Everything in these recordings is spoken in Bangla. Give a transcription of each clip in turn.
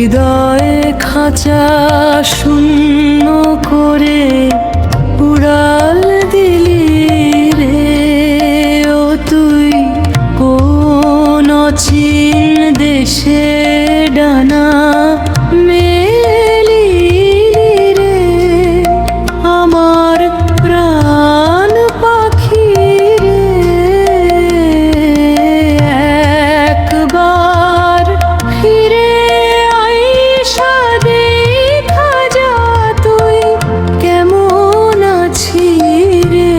হৃদয়ে খাঁচা শূন্য করে উড়াল দিলি রে ও তুই কোন অচিন দেশে ডানা মেলি রে আমার প্রাণ পাখি রে একবার ফিরে আইসা দেখা যা তুই কেমন আছিস রে।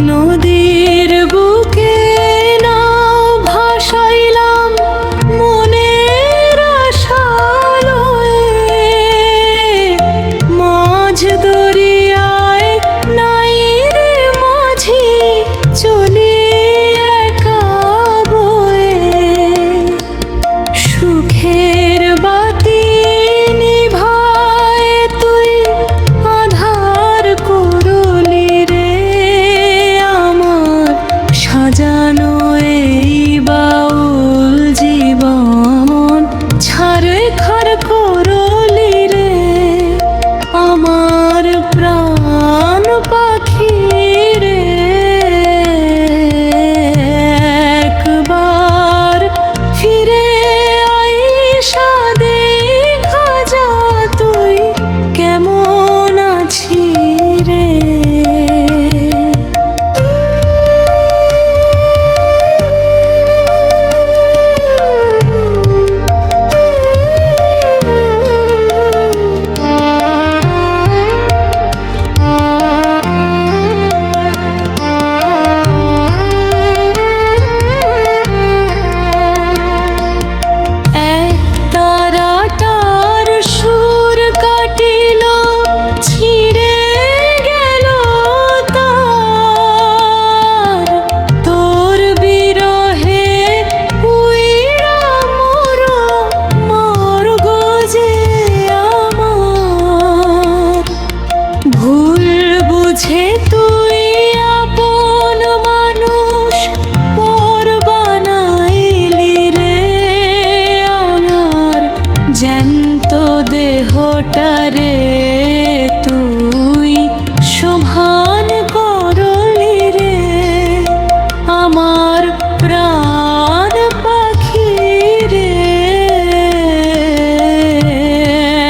নদীর বুকে নাও ভাসাইলাম মনের আশালয়ে মাঝ দরিয়ায় নাই রে মাঝি চলি একা বয়ে সুখের বাতি নিভায় তুই আধার করলি রে আমার সাজানো এই বাউল জীবন ছাড়ে খার করলি রে আমার প্রাণ পাখি রে একবার ফিরে আইসা দেখা যা তুই কেমন আছিস রে। এক তারাটার সুর কাটিল ছিঁড়ে গেল তার তোর বিরহে উইরা মোর গজে আমার ভুল বুঝে তুই আপন মানুষ পর বানাইলি রে আমার জ্যান্ত দেহটারে তুই সমান করলি রে আমার প্রাণ পাখি রে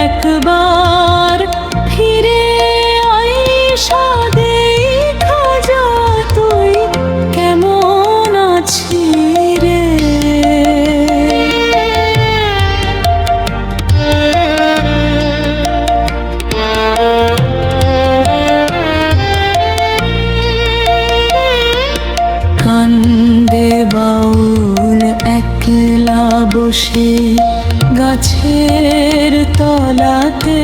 একবার ফিরে আইসা দেখা যা তুই কেমন আছিস রে। কান্দে বাউল একলা বসে গাছের তলাতে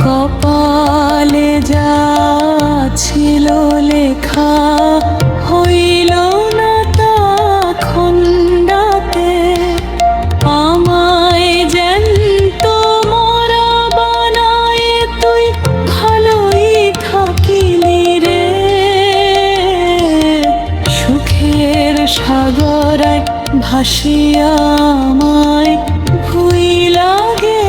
কপালে যা ছিল লেখা হইল না তা খণ্ডাতে আমায় জ্যান্ত মরা বানায় তুই ভালোই থাকিলি রে সুখের সাগরায় ভাসিয়া আমায় ভুইলা গে